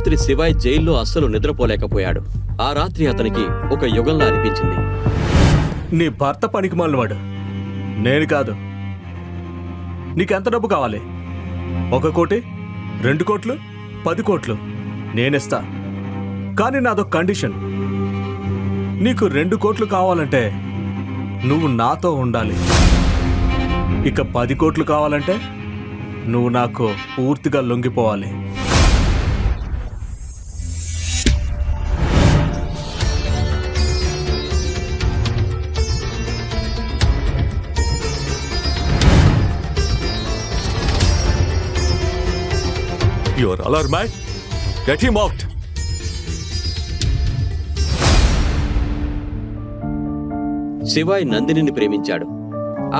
రాత్రి శివాయ్ జైల్లో అస్సలు నిద్రపోలేకపోయాడు. ఆ రాత్రి అతనికి ఒక యుగంలా అనిపించింది. నీ భర్త పనికి మాలినవాడు, నేను కాదు. నీకెంత డబ్బు కావాలి? 1 కోటి, 2 కోట్లు, 10 కోట్లు నేనిస్తా. కానీ నాదొక కండిషన్. నీకు 2 కోట్లు కావాలంటే నువ్వు నాతో ఉండాలి. ఇక 10 కోట్లు కావాలంటే నువ్వు నాకు పూర్తిగా లొంగిపోవాలి. You are all mad. Get him out. Shivay నందినిని ప్రేమించాడు.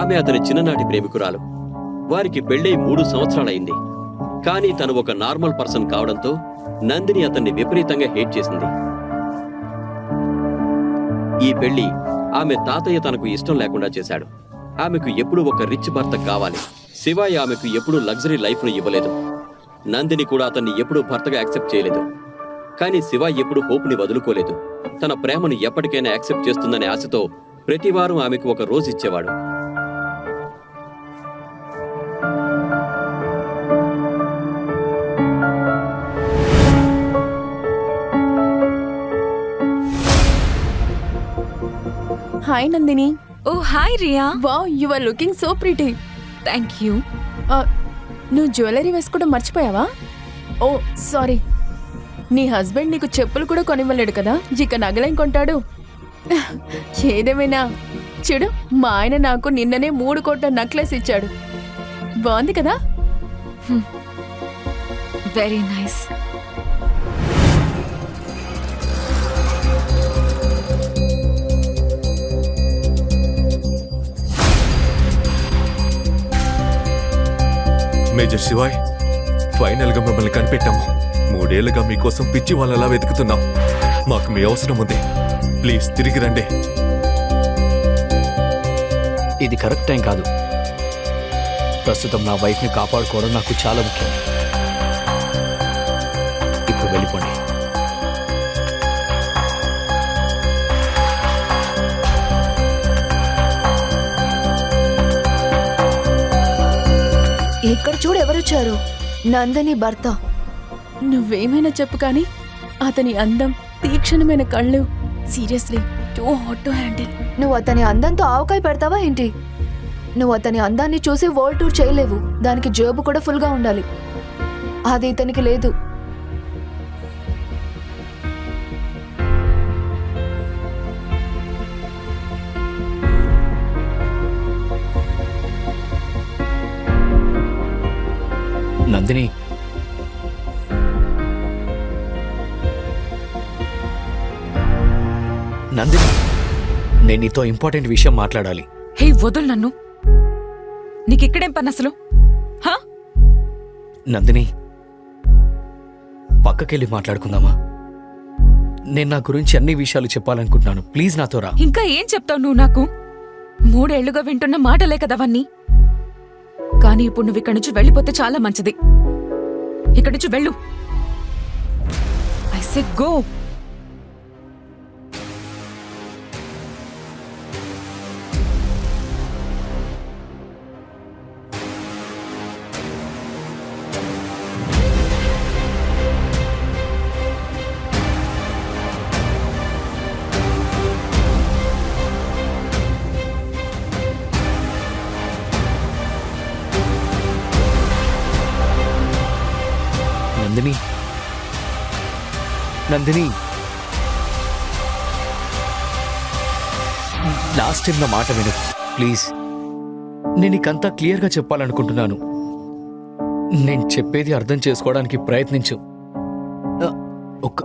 ఆమె అతని చిన్ననాటి ప్రేమికురాలు. వారికి పెళ్ళై 3 సంవత్సరాలైంది. కానీ తను ఒక నార్మల్ పర్సన్ కావడంతో నందిని అతన్ని విపరీతంగా హేట్ చేసింది. ఈ పెళ్లి ఆమె తాతయ్య తనకు ఇష్టం లేకుండా చేశాడు. ఆమెకు ఎప్పుడూ ఒక రిచ్ భర్త కావాలి. శివాయ్ ఆమెకు ఎప్పుడూ లగ్జరీ లైఫ్ను ఇవ్వలేదు. నందిని కూడా అతన్ని ఎప్పుడూ భర్తగా యాక్సెప్ట్ చేయలేదు. కానీ శివాయ్ ఎప్పుడూ హోప్ని వదులుకోలేదు. తన ప్రేమను ఎప్పటికైనా యాక్సెప్ట్ చేస్తుందనే ఆశతో ప్రతివారం ఆమెకు ఒక రోజు ఇచ్చేవాడు. హాయ్ నందిని. ఓ hi Riya. Wow, you are looking so pretty. Thank you. నువ్వు జ్యువెలరీ వేసుకోవడం మర్చిపోయావా? ఓ సారీ. నీ హస్బెండ్ నీకు చెప్పులు కూడా కొనివ్వలేడు కదా, ఇక నగలేం కొంటాడు? ఏదేమైనా చూడు, మా ఆయన నాకు నిన్ననే 3 కోట్ల నెక్లెస్ ఇచ్చాడు. బాగుంది కదా? Very nice. Major Shivay, final గా మిమ్మల్ని కనిపెట్టాము. 3 ఏళ్లుగా మీకోసం పిచ్చి వాళ్ళలా వెతుకుతున్నాం. మాకు మీ అవసరం ఉంది. ప్లీజ్ తిరిగి రండి. ఇది కరెక్ట్ టైం కాదు. ప్రస్తుతం నా వైఫ్ని కాపాడుకోవడం నాకు చాలా ముఖ్యం. ఇప్పుడు వెళ్ళిపోండి. ఇక్కడ చూడు, ఎవరొచ్చారు? నందిని భర్త. నువ్వేమైనా చెప్పు కానీ అతని అందం, తీక్షణమైన కళ్ళు, seriously too hot to handle. నువ్వు అతని అందంతో ఆవకాయ పెడతావా ఏంటి? నువ్వు అతని అందాన్ని చూసి వరల్డ్ టూర్ చేయలేవు. దానికి జేబు కూడా ఫుల్గా ఉండాలి. అది ఇతనికి లేదు. నందిని, నందిని, నేను నీతో ఇంపార్టెంట్ విషయం మాట్లాడాలి. హే వదులు నన్ను. నీకిక్కడేం పని అసలు? నందిని, పక్కకెళ్ళి మాట్లాడుకుందామా? నేను నా గురించి అన్ని విషయాలు చెప్పాలనుకుంటున్నాను. ప్లీజ్ నాతో రా. ఇంకా ఏం చెప్తావు నువ్వు నాకు? 3 ఏళ్లుగా వింటున్న మాటలే కదవన్నీ. కానీ ఇప్పుడు నువ్వు ఇక్కడి నుంచి వెళ్ళిపోతే చాలా మంచిది. ఇక్కడి నుంచి వెళ్ళు. I say go. Nandini, Nandini, last time నా మాట విను ప్లీజ్. నేను నీకంతా క్లియర్గా చెప్పాలనుకుంటున్నాను. నేను చెప్పేది అర్థం చేసుకోవడానికి ప్రయత్నించు. ఒక్క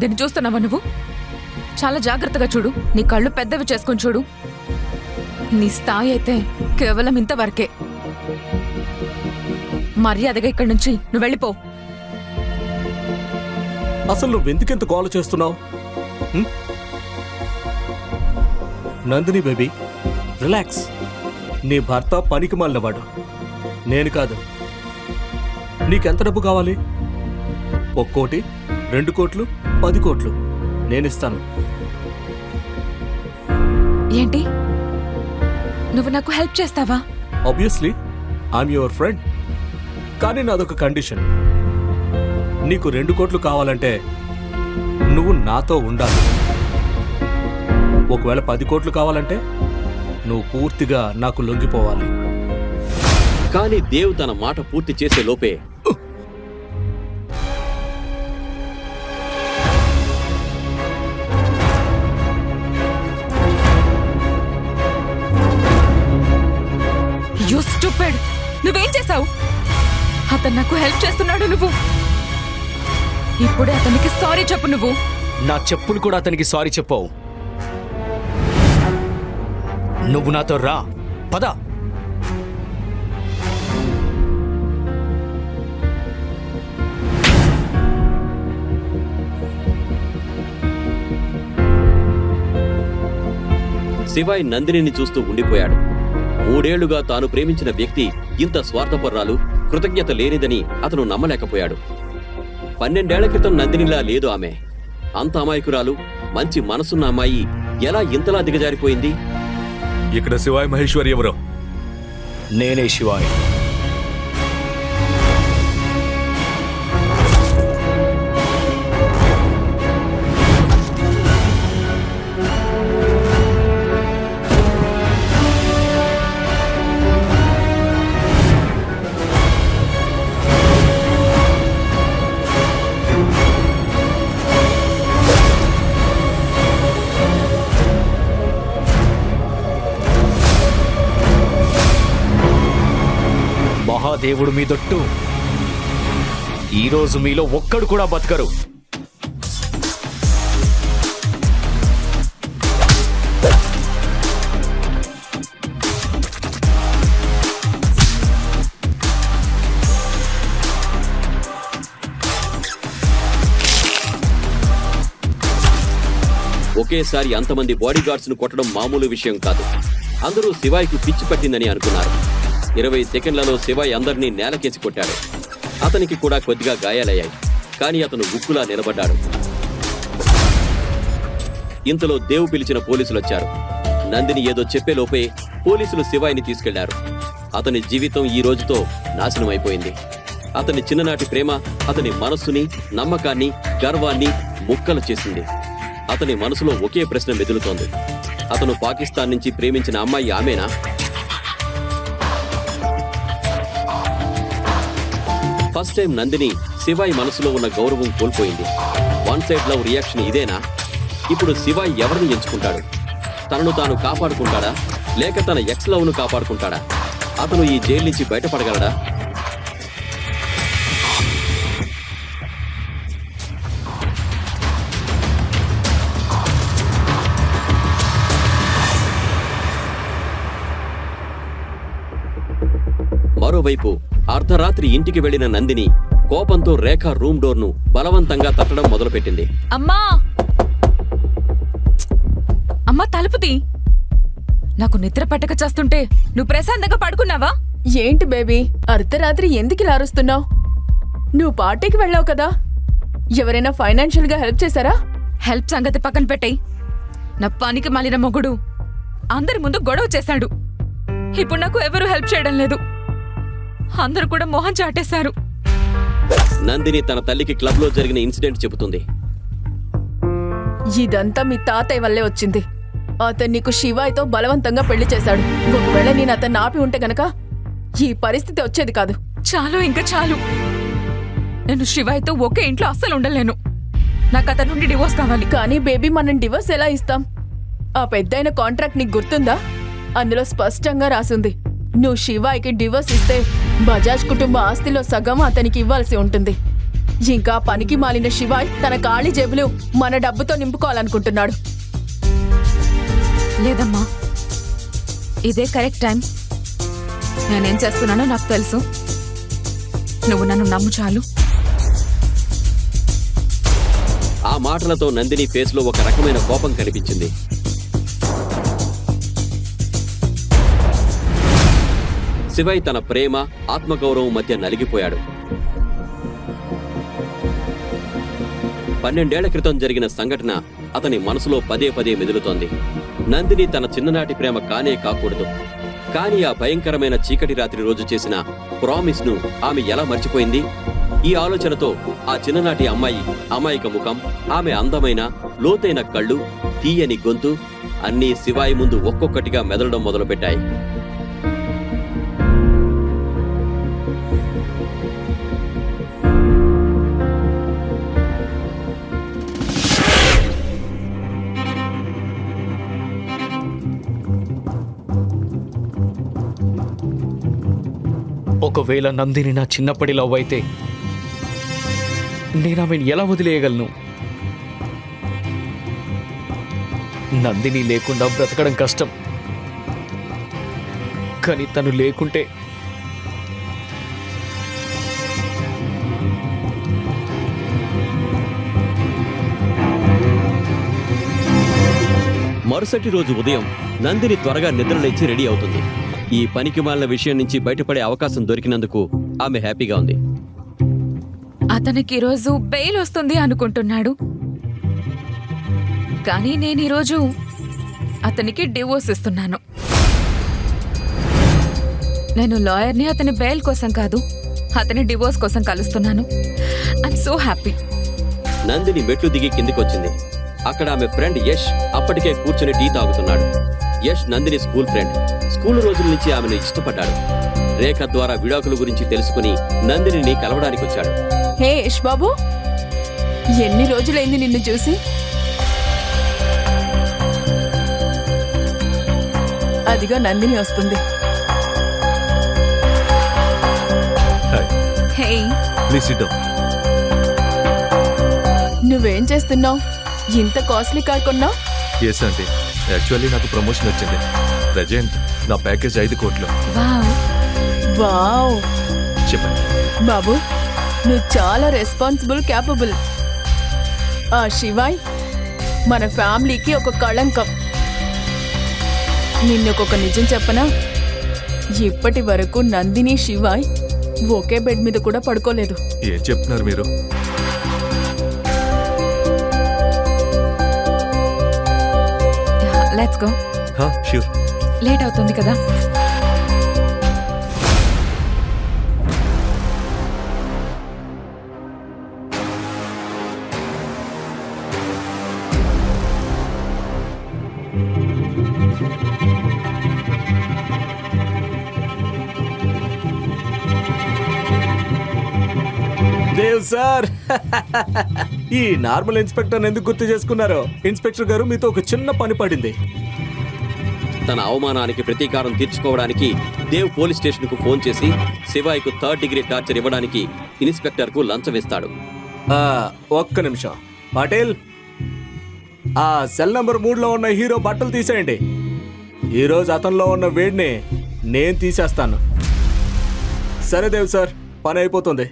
దీన్ని చూస్తున్నావా నువ్వు? చాలా జాగ్రత్తగా చూడు. నీ కళ్ళు పెద్దవి చేసుకొని చూడు. నీ స్థాయి అయితే కేవలం ఇంతవరకే. మర్యాదగా ఇక్కడి నుంచి నువ్వు వెళ్ళిపో. అసలు నువ్వెందుకెంత గోల చేస్తున్నావు? Nandini baby, relax. నీ భర్త పనికి మాలినవాడు, నేను కాదు. నీకెంత డబ్బు కావాలి? 1 కోటి, 2 కోట్లు, 10 కోట్లు నేనిస్తాను. ఏంటి, నువ్వు నాకు హెల్ప్ చేస్తావా? Obviously I'm your friend. కానీ నాదొక కండిషన్. నీకు 2 కోట్లు కావాలంటే నువ్వు నాతో ఉండాలి. ఒకవేళ 10 కోట్లు కావాలంటే నువ్వు పూర్తిగా నాకు లొంగిపోవాలి. కానీ దేవ్ తన మాట పూర్తి చేసే లోపే యు స్టూపిడ్! నువ్వేం చేశావు? అతను నాకు హెల్ప్ చేస్తున్నాడు. నువ్వు ఇప్పుడే అతనికి సారీ చెప్పు. నువ్వు నా చెప్పులు కూడా అతనికి సారీ చెప్పావు. నువ్వు నాతో రా, పద. శివాయ్ నందినిని చూస్తూ ఉండిపోయాడు. 3 ఏళ్లుగా తాను ప్రేమించిన వ్యక్తి ఇంత స్వార్థపర్రాలు, కృతజ్ఞత లేనిదని అతను నమ్మలేకపోయాడు. 12 ఏళ్ల క్రితం నందినిలా లేదు ఆమె. అంత అమాయకురాలు, మంచి మనసున్న అమ్మాయి ఎలా ఇంతలా దిగజారిపోయింది? ఇక్కడ శివాయ్ మహేశ్వరి ఎవరో? నేనే శివాయ్. మహాదేవుడు మీ దొట్టు. ఈరోజు మీలో ఒక్కడు కూడా బతకరు. ఒకేసారి అంతమంది బాడీగార్డ్స్ ను కొట్టడం మామూలు విషయం కాదు. అందరూ శివాయ్కు పిచ్చి పట్టిందని అనుకున్నారు. 20 సెకండ్లలో శివాయ్ అందరినీ నేలకేసి కొట్టాడు. అతనికి కూడా కొద్దిగా గాయాలయ్యాయి. కానీ అతను ఉక్కులా నిలబడ్డాడు. ఇంతలో దేవు పిలిచిన పోలీసులు వచ్చారు. నందిని ఏదో చెప్పేలోపే పోలీసులు శివాయ్ని తీసుకెళ్లారు. అతని జీవితం ఈ రోజుతో నాశనం అయిపోయింది. అతని చిన్ననాటి ప్రేమ అతని మనస్సుని, నమ్మకాన్ని, గర్వాన్ని ముక్కలు చేసింది. అతని మనసులో ఒకే ప్రశ్న మెదులుతోంది. అతను పాకిస్తాన్ నుంచి ప్రేమించిన అమ్మాయి ఆమెనా? ఫస్ట్ టైం నందిని శివాయ్ మనసులో ఉన్న గౌరవం కోల్పోయింది. 1 సైడ్ లవ్ రియాక్షన్ ఇదేనా? ఇప్పుడు శివాయ్ ఎవరిని ఎంచుకుంటాడు? తనను తాను కాపాడుకుంటాడా, లేక తన ఎక్స్ లవ్ ను కాపాడుకుంటాడా? అతను ఈ జైలు నుంచి బయటపడగలడా? మరోవైపు అర్ధరాత్రి ఇంటికి వెళ్లిన నందిని కోపంతో రేఖ రూమ్ డోర్ ను బలవంతంగా తట్టడం మొదలుపెట్టింది. అమ్మా, అమ్మా తలుపు తీ. నాకు నిద్ర పట్టక చేస్తుంటే నువ్వు ప్రశాంతంగా పడుకున్నావా? ఏంటి బేబీ, అర్ధరాత్రి ఎందుకు ఇలా అరుస్తున్నావు? నువ్వు పార్టీకి వెళ్ళావు కదా, ఎవరైనా ఫైనాన్షియల్ గా హెల్ప్ చేశారా? హెల్ప్ సంగతి పక్కన పెట్టేయ్. నా పనికి మాలిన మొగుడు అందరి ముందు గొడవ చేశాడు. ఇప్పుడు నాకు ఎవరూ హెల్ప్ చేయడం లేదు. అందరూ కూడా మొహం చాటేశారు. నందిని తన తల్లికి క్లబ్ లో జరిగిన ఇన్సిడెంట్ చెబుతుంది. ఇదంతా మీ తాతయ్య వల్లే వచ్చింది. అతను నీకు శివాయ్తో బలవంతంగా పెళ్లి చేశాడు. ఒకవేళ నేను అతన్ని ఆపి ఉంటే గనక ఈ పరిస్థితి వచ్చేది కాదు. చాలు, ఇంకా చాలు. నేను శివాయ్తో ఒకే ఇంట్లో అస్సలు ఉండలేను. నాకు అతని నుండి డివోర్స్ కావాలి. కానీ బేబీ, మనం డివోర్స్ ఎలా ఇస్తాం? ఆ పెద్దయిన కాంట్రాక్ట్ నీకు గుర్తుందా? అందులో స్పష్టంగా రాసుంది, నువ్వు శివాయ్కి డివోర్స్ ఇస్తే బజాజ్ కుటుంబ ఆస్తిలో సగం అతనికి ఇవ్వాల్సి ఉంటుంది. ఇంకా పనికి మాలిన శివాయ్ తన ఖాళీ జేబులు మన డబ్బుతో నింపుకోవాలనుకుంటున్నాడు. లేదమ్మా, ఇదే కరెక్ట్ టైం. నేనేం చేస్తున్నానో నాకు తెలుసు. నువ్వు నన్ను నమ్ము చాలు. ఆ మాటలతో నందిని ఫేస్లో ఒక రకమైన కోపం కనిపించింది. శివయ్ తన ప్రేమ, ఆత్మగౌరవం మధ్య నలిగిపోయాడు. 12 ఏళ్ల క్రితం జరిగిన సంఘటన అతని మనసులో పదే పదే మెదులుతోంది. నందిని తన చిన్ననాటి ప్రేమ కానే కాకూడదు. కానీ ఆ భయంకరమైన చీకటి రాత్రి రోజు చేసిన ప్రామిస్ ను ఆమె ఎలా మర్చిపోయింది? ఈ ఆలోచనతో ఆ చిన్ననాటి అమ్మాయి అమాయక ముఖం, ఆమె అందమైన లోతైన కళ్ళు, తీయని గొంతు అన్నీ శివాయి ముందు ఒక్కొక్కటిగా మెదలడం మొదలుపెట్టాయి. ఒకవేళ నందిని నా చిన్నప్పటి లవ్ అయితే నేను ఆమెను ఎలా వదిలేయగలను? నందిని లేకుండా బ్రతకడం కష్టం, కానీ తను లేకుంటే మరుసటి రోజు ఉదయం నందిని త్వరగా నిద్రలేచి రెడీ అవుతుంది. ఈ పనికిమాలిన విషయం నుంచి బయటపడే అవకాశం దొరికినందుకు ఆమె హ్యాపీగా ఉంది. అతనికి ఈరోజు బెయిల్ వస్తుంది అనుకుంటున్నాడు, కానీ నేను ఈరోజు అతనికి డివోర్స్ ఇస్తున్నాను. నేను లాయర్ని అతని బెయిల్ కోసం కాదు, అతని డివోర్స్ కోసం కలుస్తున్నాను. I'm so happy. నందిని మెట్లు దిగి కిందికొచ్చింది. అక్కడ ఆమె ఫ్రెండ్ యష్ అప్పటికే కూర్చుని టీ తాగుతున్నాడు. Yash Nandini school friend. School రోజుల నుంచి ఆమెను ఇష్టపడ్డాడు. రేఖ ద్వారా విడాకుల గురించి తెలుసుకుని నందినిని కలవడానికి వచ్చాడు. హే యష్ బాబు, ఎన్ని రోజులైంది నిన్ను చూసి? అదిగో నందిని వస్తుంది. హే, ప్లీజ్ సిట్ డౌన్. నువ్వేం చేస్తున్నావు? ఇంత కాస్ట్లీ కార్ కొన్నావు? ఎస్ ఆంటీ, యాక్చువల్లీ నాకు ప్రమోషన్ వచ్చింది. ప్రజెంట్ నా ప్యాకేజ్ 5 కోట్లు. వావ్. వావ్ చెప్పండి. బాబు, నువ్వు చాలా రెస్పాన్సిబుల్, క్యాపబుల్. ఆ శివాయ్ మన ఫ్యామిలీకి ఒక కళంకం. నిన్నొక నిజం చెప్పనా? ఇప్పటి వరకు నందిని శివాయ్ ఒకే బెడ్ మీద కూడా పడుకోలేదు. ఏం చెప్తున్నారు మీరు? Let's go. ష్యూర్. లేట్ అవుతుంది కదా. దేవ్ సార్, ఈ నార్మల్ ఇన్స్పెక్టర్ ఎందుకు గుర్తు చేసుకున్నారు? ఇన్స్పెక్టర్ గారు, మీతో ఒక చిన్న పని పడింది. తన అవమానానికి ప్రతీకారం తీర్చుకోవడానికి దేవ్ పోలీస్ స్టేషన్ కు ఫోన్ చేసి శివాయ్కు 3rd డిగ్రీ టార్చర్ ఇవ్వడానికి ఇన్స్పెక్టర్ కు లంచం ఇస్తాడు. ఒక్క నిమిషం పటేల్, ఆ సెల్ నంబర్ 3లో ఉన్న హీరో బట్టలు తీసేయండి. ఈరోజు అతనిలో ఉన్న వేడిని నేను తీసేస్తాను. సరే దేవ్ సార్, పని అయిపోతుంది.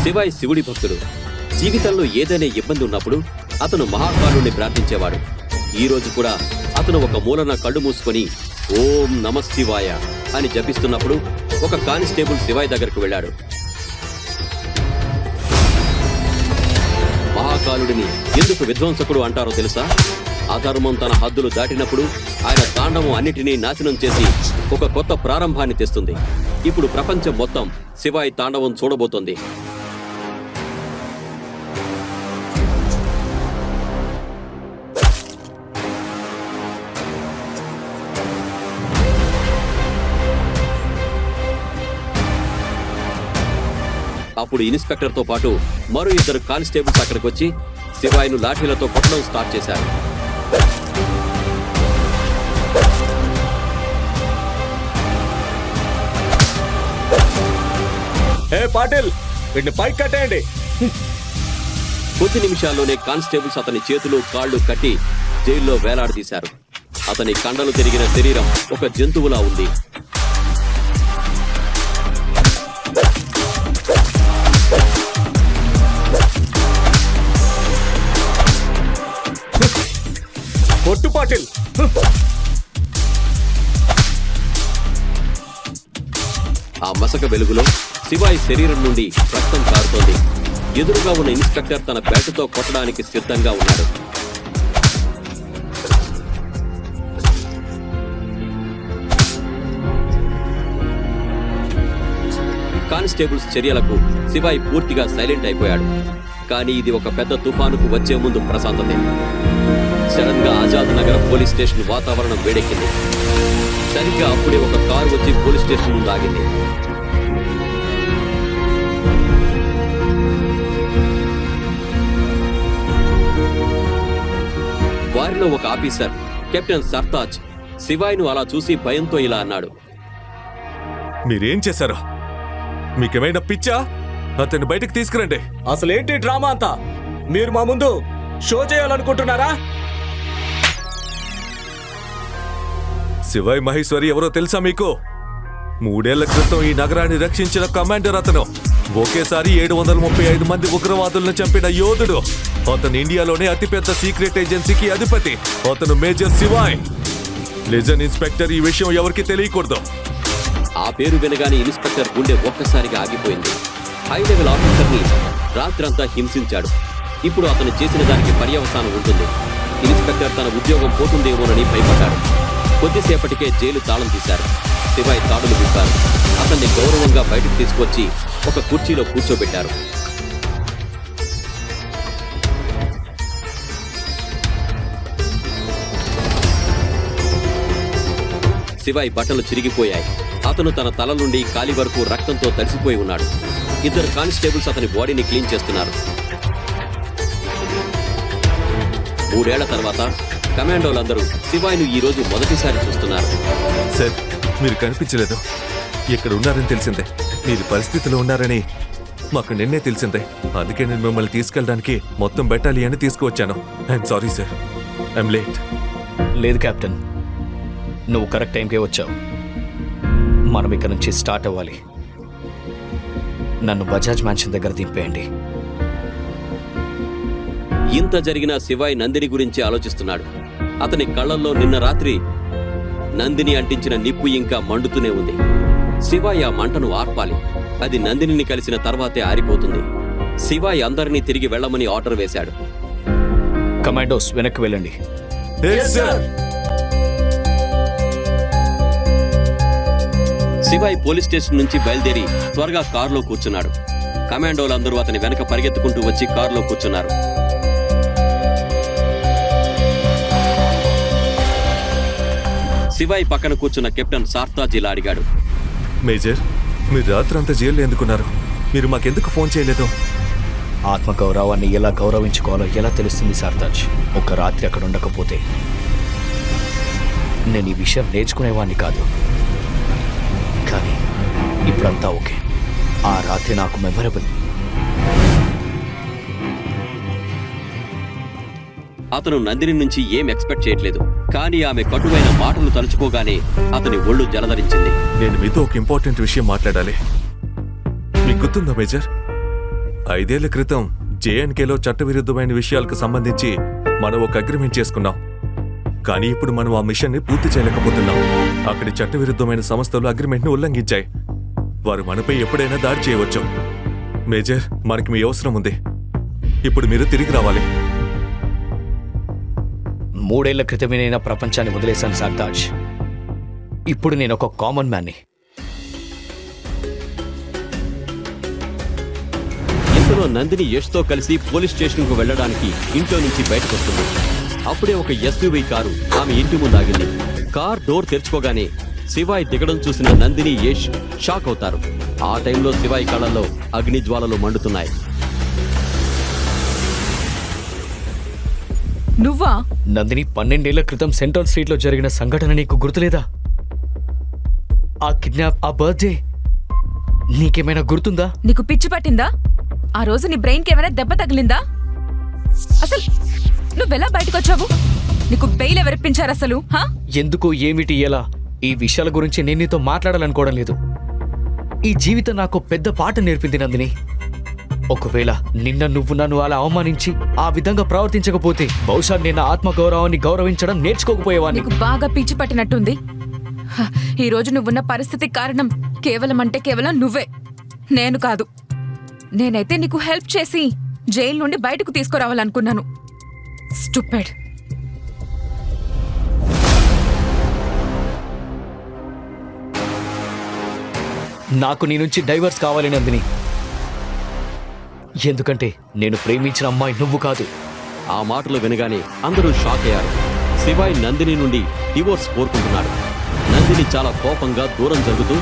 శివాయ్ శివుడి భక్తుడు. జీవితంలో ఏదైనా ఇబ్బంది ఉన్నప్పుడు అతను మహాకాలుని ప్రార్థించేవాడు. ఈ రోజు కూడా అతను ఒక మూలన కళ్ళు మూసుకొని ఓం నమః శివాయ అని జపిస్తున్నప్పుడు ఒక కానిస్టేబుల్ శివాయ్ దగ్గరకు వెళ్ళాడు. మహాకాలుడిని ఎందుకు విధ్వంసకుడు అంటారో తెలుసా? అధర్మం తన హద్దులు దాటినప్పుడు ఆయన తాండవం అన్నిటినీ నాశనం చేసి ఒక కొత్త ప్రారంభాన్ని తెస్తుంది. ఇప్పుడు ప్రపంచం మొత్తం శివాయ్ తాండవం చూడబోతోంది. అప్పుడు ఇన్స్పెక్టర్ తో పాటు మరో 2 కానిస్టేబుల్స్ అక్కడికి వచ్చి శివాయ్ను లాఠీలతో కొట్టడం స్టార్ట్ చేశారు. ఏ పాటిల్, వీటిని పైకి కట్టేయండి. కొద్ది నిమిషాల్లోనే కానిస్టేబుల్స్ అతని చేతులు కాళ్ళు కట్టి జైల్లో వేలాడదీశారు. అతని కండలు తిరిగిన శరీరం ఒక జంతువులా ఉంది. పొట్టు పాటిల్. ఆ మసక వెలుగులో శివాయి శరీరం నుండి రక్తం కారుతోంది. ఎదురుగా ఉన్న ఇన్స్పెక్టర్ తన బ్యాటుతో కొట్టడానికి సిద్ధంగా ఉన్నాడు. కానిస్టేబుల్స్ చర్యలకు శివాయి పూర్తిగా సైలెంట్ అయిపోయాడు. కానీ ఇది ఒక పెద్ద తుఫానుకు వచ్చే ముందు ప్రశాంతతే. సడన్ గా ఆజాద్ నగర్ పోలీస్ స్టేషన్ వాతావరణం వేడెక్కింది. సరిగ్గా అప్పుడే ఒక కారు వచ్చి పోలీస్ స్టేషన్ ముందు ఆగింది. వారిలో ఒక ఆఫీసర్ కెప్టెన్ సర్తాజ్ శివాయ్ను అలా చూసి భయంతో ఇలా అన్నాడు. మీరేం చేశారు? మీకేమైనా పిచ్చా? అతన్ని బయటకు తీసుకురండి. అసలేంటి డ్రామా అంతా? మీరు మా ముందు షో చేయాలనుకుంటున్నారా? శివాయ్ మహేశ్వరి ఎవరో తెలుసా మీకు? 3 ఏళ్ల క్రితం ఈ నగరాన్ని రక్షించిన కమాండర్ అతను. ఒకేసారి 735 మంది ఉగ్రవాదులను చంపిన యోధుడు. అతను ఇండియాలోనే అతిపెద్ద సీక్రెట్ ఏజెన్సీకి అధిపతి. అతను మేజర్ శివాయ్. లిజన్ ఇన్స్పెక్టర్, ఈ విషయం ఎవరికి తెలియకూడదు. ఆ పేరు వినగానే ఇన్స్పెక్టర్ గుండె ఒక్కసారిగా ఆగిపోయింది. హై లెవెల్ ఆఫీసర్ని రాత్రంతా హింసించాడు. ఇప్పుడు అతను చేసిన దానికి పర్యవసానం ఉంటుంది. ఇన్స్పెక్టర్ తన ఉద్యోగం పోతుందేమోనని భయపడ్డాడు. కొద్దిసేపటికే జైలు తాళం తీశారు. శివాయ్ తాడులు విప్పారు. అతన్ని గౌరవంగా బయటకు తీసుకొచ్చి ఒక కుర్చీలో కూర్చోబెట్టారు. శివాయ్ బట్టలు చిరిగిపోయాయి. అతను తన తల నుండి కాలి వరకు రక్తంతో తడిసిపోయి ఉన్నాడు. 2 కానిస్టేబుల్స్ అతని బాడీని క్లీన్ చేస్తున్నారు. 3 ఏళ్ల తర్వాత కమాండోలందరూ శివాయ్ను ఈ రోజు మొదటిసారి చూస్తున్నారు. సార్, మీరు కనిపించలేదు. ఇక్కడ ఉన్నారని తెలిసిందే. మీరు పరిస్థితిలో ఉన్నారని మాకు నిన్నే తెలిసిందే. అందుకే నేను మిమ్మల్ని తీసుకెళ్ళడానికి మొత్తం బెటాలియన్ తీసుకువచ్చాను. I'm sorry sir, I'm late. లేదు కెప్టెన్, నువ్వు కరెక్ట్ టైంకే వచ్చావు. మనం ఇక్కడ నుంచి స్టార్ట్ అవ్వాలి. నన్ను బజాజ్ మ్యాన్షన్ దగ్గర దింపేయండి. ఇంత జరిగినా శివాయ్ నందిని గురించి ఆలోచిస్తున్నాడు. అతని కళ్ళల్లో నిన్న రాత్రి నందిని అంటించిన నిప్పు ఇంకా మండుతూనే ఉంది. శివాయ్ ఆ మంటను ఆర్పాలి. అది నందినిని కలిసిన తర్వాతే ఆరిపోతుంది. శివాయ్ అందరినీ తిరిగి వెళ్లమని ఆర్డర్ వేశాడు. కమాండోస్, వెనక్కి వెళ్ళండి. శివాయ్ పోలీస్ స్టేషన్ నుంచి బయలుదేరి త్వరగా కారులో కూర్చున్నాడు. కమాండోలందరూ అతని వెనక పరిగెత్తుకుంటూ వచ్చి కారులో కూర్చున్నారు. శివాయ్ పక్కన కూర్చున్న కెప్టెన్ సార్తాజ్ ఇలా అడిగాడు. మేజర్, మీరు రాత్రంతా జైల్లో ఎందుకున్నారు? మీరు మాకెందుకు ఫోన్ చేయలేదు? ఆత్మగౌరవాన్ని ఎలా గౌరవించుకోవాలో ఎలా తెలుస్తుంది సార్తాజ్? ఒక రాత్రి అక్కడ ఉండకపోతే నేను ఈ విషయం నేర్చుకునేవాడిని కాదు. కానీ ఇప్పుడంతా ఓకే. ఆ రాత్రి నాకు మెమరబుల్. అతను నందిని నుంచి ఏం ఎక్స్పెక్ట్ చేయట్లేదు. కానీ ఆమె కటువైన మాటలు తలుచుకోగానే అతని ఒళ్ళు జలధరించింది. నేను మీతో ఒక ఇంపార్టెంట్ విషయం మాట్లాడాలి. మీకు గుర్తుందా మేజర్? 5 ఏళ్ల క్రితం జేఎన్కేలో చట్టవిరుద్ధమైన విషయాలకు సంబంధించి మనం ఒక అగ్రిమెంట్ చేసుకున్నాం. కానీ ఇప్పుడు మనం ఆ మిషన్ ని పూర్తి చేయలేకపోతున్నాం. అక్కడి చట్టవిరుద్ధమైన సంస్థలు అగ్రిమెంట్ ని ఉల్లంఘించాయి. వారు మనపై ఎప్పుడైనా దాడి చేయవచ్చు. మేజర్, మనకి మీ అవసరం ఉంది. ఇప్పుడు మీరు తిరిగి రావాలి. 3 ఏళ్ల క్రితమే నేను ప్రపంచాన్ని వదిలేశాను సార్తాజ్. ఇప్పుడు నేను ఒక కామన్ మ్యాన్ని. ఇంతలో నందిని యష్తో కలిసి పోలీస్ స్టేషన్కు వెళ్లడానికి ఇంట్లో నుంచి బయటకు వస్తుంది. అప్పుడే ఒక ఎస్యూవీ కారు ఆమె ఇంటి ముందు ఆగింది. కార్ డోర్ తెరుచుకోగానే శివాయ్ దిగడం చూసిన నందిని యష్ షాక్ అవుతారు. ఆ టైంలో శివాయ్ కళ్ళల్లో అగ్ని జ్వాలలు మండుతున్నాయి. నువ్వా? నందిని, 12 ఏళ్ల క్రితం సెంట్రల్ స్ట్రీట్లో జరిగిన సంఘటన నీకు గుర్తులేదా? ఆ కిడ్నాప్, ఆ బర్త్డే నీకేమైనా గుర్తుందా? నీకు పిచ్చి పట్టిందా? ఆ రోజు నీ బ్రెయిన్కి ఏమైనా దెబ్బ తగిలిందా? అసలు నువ్వెలా బయటకు వచ్చావు? నీకు బెయిల్ ఎవరిప్పించారు అసలు హా? ఎందుకు ఏమిటి ఎలా ఈ విషయాల గురించి నేను నీతో మాట్లాడాలనుకోవడం లేదు. ఈ జీవితం నాకు పెద్ద పాట నేర్పింది నందిని. ఒకవేళ నిన్న నువ్వు నన్ను అలా అవమానించి ఆ విధంగా ప్రవర్తించకపోతే బహుశా నేను ఆత్మగౌరవాన్ని గౌరవించడం నేర్చుకోకపోయేవాడిని. నీకు బాగా పిచ్చి పట్టినట్టుంది. హ, ఈ రోజు నువ్వున్న పరిస్థితి కారణం కేవలం నువ్వే, నేను కాదు. నేనైతే నీకు హెల్ప్ చేసి జైలు నుండి బయటకు తీసుకురావాలనుకున్నాను. స్టూపిడ్. నాకు నీ నుంచి డైవర్స్ కావాలి నందిని. ఎందుకంటే నేను ప్రేమించిన అమ్మాయి నువ్వు కాదు. ఆ మాటలు వినగానే అందరూ షాక్ అయ్యారు. శివాయ్ నందిని నుండి డివోర్స్ కోరుకుంటున్నాడు. నందిని చాలా కోపంగా దూరం జరుగుతూ,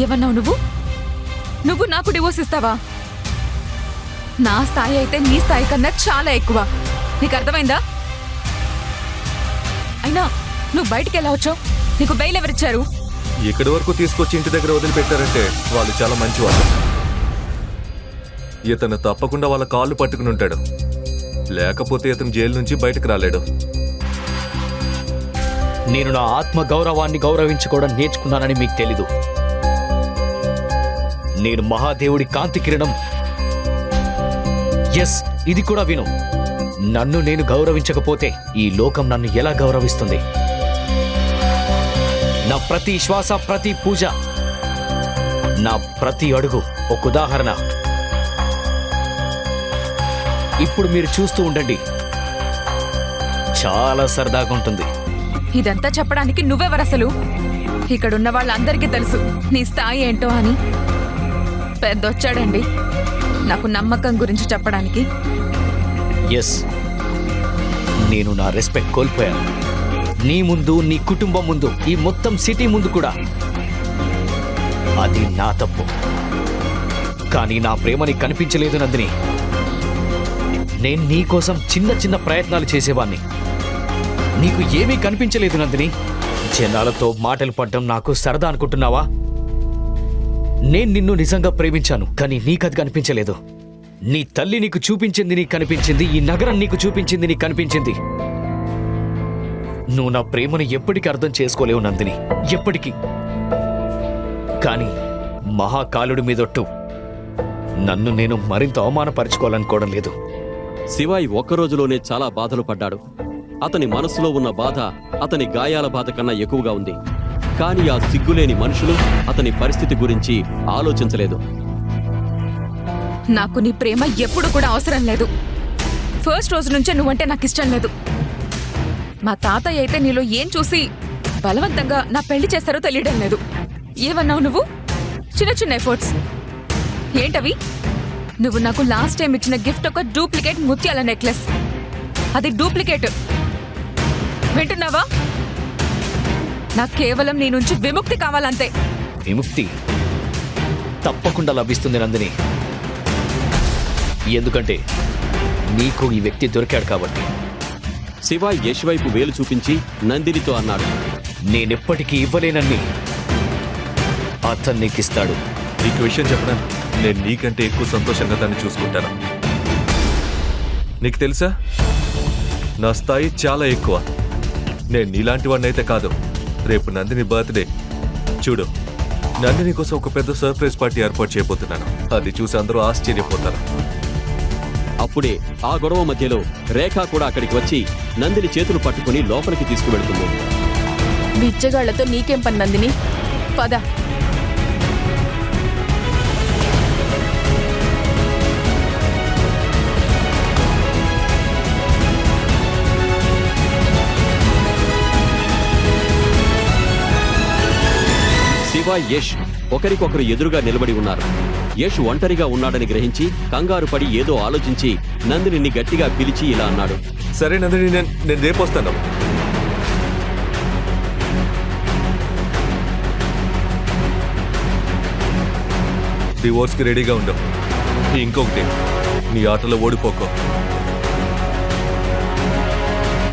ఏమన్నావు నువ్వు నాకు డివోర్స్ ఇస్తావా? నా స్థాయి అయితే నీ స్థాయి కన్నా చాలా ఎక్కువ. నీకు అర్థమైందా? అయినా నువ్వు బయటికి ఎలా వచ్చావు? నీకు బెయిల్ ఎవరిచ్చారు? ఇక్కడి వరకు తీసుకొచ్చి ఇంటి దగ్గర వదిలిపెట్టారంటే వాళ్ళు చాలా మంచివాళ్ళు. ఇతను తప్పకుండా వాళ్ళ కాళ్ళు పట్టుకుని ఉంటాడు, లేకపోతే ఇతను జైలు నుంచి బయటకు రాలేడు. నేను నా ఆత్మ గౌరవాన్ని గౌరవించుకోవడం నేర్చుకున్నానని మీకు తెలీదు. నేను మహాదేవుడి కాంతి కిరణం. ఎస్, ఇది కూడా విను. నన్ను నేను గౌరవించకపోతే ఈ లోకం నన్ను ఎలా గౌరవిస్తుంది? నా ప్రతి శ్వాస, ప్రతి పూజ, నా ప్రతి అడుగు ఒక ఉదాహరణ. ఇప్పుడు మీరు చూస్తూ ఉండండి, చాలా సరదాగా ఉంటుంది. ఇదంతా చెప్పడానికి నువ్వెవరసలు? ఇక్కడున్న వాళ్ళందరికీ తెలుసు నీ స్థాయి ఏంటో అని. పెద్దొచ్చాడండి నాకు నమ్మకం గురించి చెప్పడానికి. ఎస్, నేను నా రెస్పెక్ట్ కోల్పోయాను. నీ ముందు, నీ కుటుంబం ముందు, ఈ మొత్తం సిటీ ముందు కూడా. అది నా తప్పు. కానీ నా ప్రేమ నీకు కనిపించలేదు నందిని. నేను నీ కోసం చిన్న చిన్న ప్రయత్నాలు చేసేవాణ్ణి. నీకు ఏమీ కనిపించలేదు నందిని. జనాలతో మాటలు పడ్డం నాకు సరదా అనుకుంటున్నావా? నేను నిన్ను నిజంగా ప్రేమించాను, కానీ నీకది కనిపించలేదు. నీ తల్లి నీకు చూపించింది నీకు కనిపించింది, ఈ నగరం నీకు చూపించింది నీకు కనిపించింది. నువ్వు నా ప్రేమను ఎప్పటికీ అర్థం చేసుకోలేవు నందిని, ఎప్పటికీ. కానీ మహాకాలుడి మీదొట్టు నన్ను నేను మరింత అవమానపరుచుకోవాలనుకోవడం లేదు. శివాయ్ ఒక్క రోజులోనే చాలా బాధలు పడ్డాడు. అతని మనసులో ఉన్న బాధ అతని గాయాల బాధ కన్నా ఎక్కువగా ఉంది. కానీ ఆ సిగ్గులేని మనుషులు అతని పరిస్థితి గురించి ఆలోచించలేదు. నాకు నీ ప్రేమ ఎప్పుడు కూడా అవసరం లేదు. ఫస్ట్ రోజు నుంచే నువ్వంటే నాకు ఇష్టం లేదు. మా తాతయ్య అయితే నీలో ఏం చూసి బలవంతంగా నా పెళ్లి చేస్తారో తెలియడం లేదు. ఏమన్నావు నువ్వు? చిన్న చిన్న ఎఫర్ట్స్ ఏంటవి? నువ్వు నాకు లాస్ట్ టైం ఇచ్చిన గిఫ్ట్ ఒక డూప్లికేట్ ముత్యాల నెక్లెస్. అది డూప్లికేట్. వింటున్నావా? నాకు కేవలం నీ నుంచి విముక్తి కావాలంతే. విముక్తి తప్పకుండా లభిస్తుంది నందిని. ఎందుకంటే నీకు ఈ వ్యక్తి దొరికాడు కాబట్టి. శివాయ్ యష్ వైపు వేలు చూపించి నందినితో అన్నాడు, నేనెప్పటికీ ఇవ్వలేనన్ని అతను నీకిస్తాడు. నీకు విషయం చెప్పనా, నేను నీకంటే ఎక్కువ సంతోషంగా దాన్ని చూసుకుంటాను. నీకు తెలుసా, నా స్థాయి చాలా ఎక్కువ. నేను నీలాంటి వాడినైతే కాదు. రేపు నందిని బర్త్డే. చూడు, నందిని కోసం ఒక పెద్ద సర్ప్రైజ్ పార్టీ ఏర్పాటు చేయబోతున్నాను. అది చూసి అందరూ ఆశ్చర్యపోతారు. అప్పుడే ఆ గొడవ మధ్యలో రేఖ కూడా అక్కడికి వచ్చి నందిని చేతులు పట్టుకుని లోపలికి తీసుకువెళ్తుంది. బిచ్చగాళ్లతో నీకేం పని నందిని? పద. శివ, యష్ ఒకరికొకరు ఎదురుగా నిలబడి ఉన్నారు. యష్ ఒంటరిగా ఉన్నాడని గ్రహించి కంగారు పడి ఏదో ఆలోచించి నందిని గట్టిగా పిలిచి ఇలా అన్నాడు, సరే నందిని, నేను రేపు వస్తాను. డివోర్స్కి రెడీగా ఉండు. ఇంకొకటి, నీ ఆటలో ఓడిపోకో.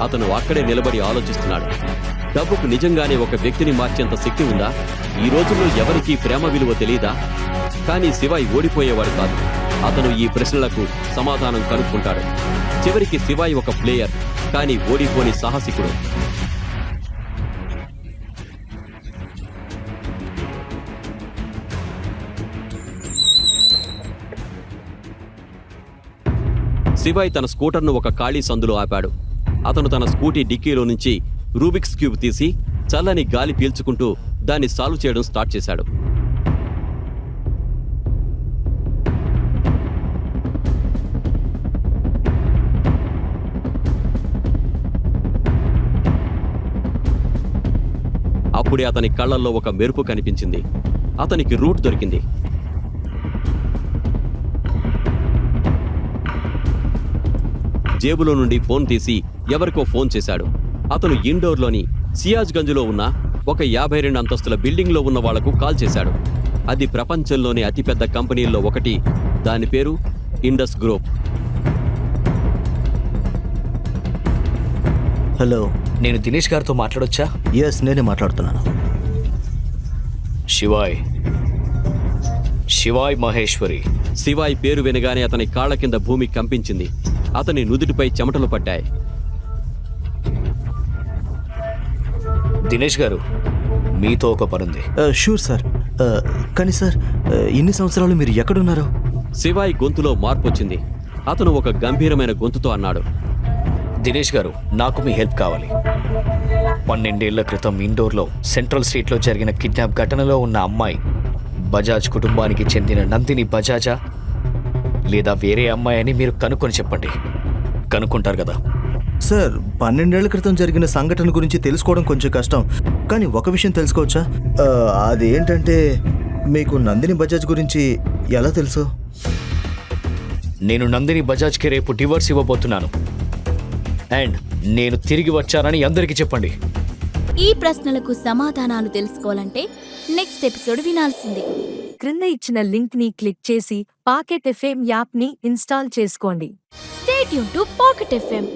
అతను అక్కడే నిలబడి ఆలోచిస్తున్నాడు. డబ్బుకు నిజంగానే ఒక వ్యక్తిని మార్చేంత శక్తి ఉందా? ఈ రోజుల్లో ఎవరికీ ప్రేమ విలువ తెలీదా? కానీ శివాయ్ ఓడిపోయేవాడు కాదు. అతను ఈ ప్రశ్నలకు సమాధానం కనుక్కుంటాడు. చివరికి శివాయి ఒక ప్లేయర్, కానీ ఓడిపోని సాహసికుడు. శివాయి తన స్కూటర్ను ఒక ఖాళీ సందులో ఆపాడు. అతను తన స్కూటీ డిక్కీలో నుంచి రూబిక్స్ క్యూబ్ తీసి చల్లని గాలి పీల్చుకుంటూ దాన్ని సాల్వ్ చేయడం స్టార్ట్ చేశాడు. అప్పుడే అతని కళ్ళల్లో ఒక మెరుపు కనిపించింది. అతనికి రూట్ దొరికింది. జేబులో నుండి ఫోన్ తీసి ఎవరికో ఫోన్ చేశాడు. అతను ఇండోర్లోని సియాజ్గంజ్లో ఉన్న ఒక 52 అంతస్తుల బిల్డింగ్లో ఉన్న వాళ్లకు కాల్ చేశాడు. అది ప్రపంచంలోని అతిపెద్ద కంపెనీల్లో ఒకటి. దాని పేరు ఇండస్ గ్రూప్. హలో, నేను దినేష్ గారితో మాట్లాడొచ్చా? ఎస్, నేనే మాట్లాడుతున్నాను. శివాయ్ మహేశ్వరి. శివాయ్ పేరు వినగానే అతని కాళ్ల కింద భూమి కంపించింది. అతని నుదుటిపై చెమటలు పట్టాయి. దినేష్ గారు, మీతో ఒక పనుంది. Sure sir. కానీ సార్, ఇన్ని సంవత్సరాలు మీరు ఎక్కడున్నారు? శివాయ్ గొంతులో మార్పు వచ్చింది. అతను ఒక గంభీరమైన గొంతుతో అన్నాడు, దినేష్ గారు, నాకు మీ హెల్ప్ కావాలి. 12 ఏళ్ల క్రితం ఇండోర్లో సెంట్రల్ స్ట్రీట్లో జరిగిన కిడ్నాప్ ఘటనలో ఉన్న అమ్మాయి బజాజ్ కుటుంబానికి చెందిన నందిని బజాజా లేదా వేరే అమ్మాయి అని మీరు కనుక్కొని చెప్పండి. కనుక్కుంటారు కదా? సార్, 12 ఏళ్ల క్రితం జరిగిన సంఘటన గురించి తెలుసుకోవడం కొంచెం కష్టం. కానీ ఒక విషయం తెలుసుకోవచ్చా? అదేంటంటే, మీకు నందిని బజాజ్ గురించి ఎలా తెలుసు? నేను నందిని బజాజ్కి రేపు డివోర్స్ ఇవ్వబోతున్నాను. అండ్ నేను తిరిగి వచ్చానని అందరికీ చెప్పండి. ఈ ప్రశ్నలకు సమాధానాలు తెలుసుకోవాలంటే నెక్స్ట్ ఎపిసోడ్ వినాల్సిందే. క్రింద ఇచ్చిన లింక్ ని క్లిక్ చేసి పాకెట్ ఎఫ్ఎం యాప్ ని ఇన్స్టాల్ చేసుకోండి. Stay tune to pocket FM.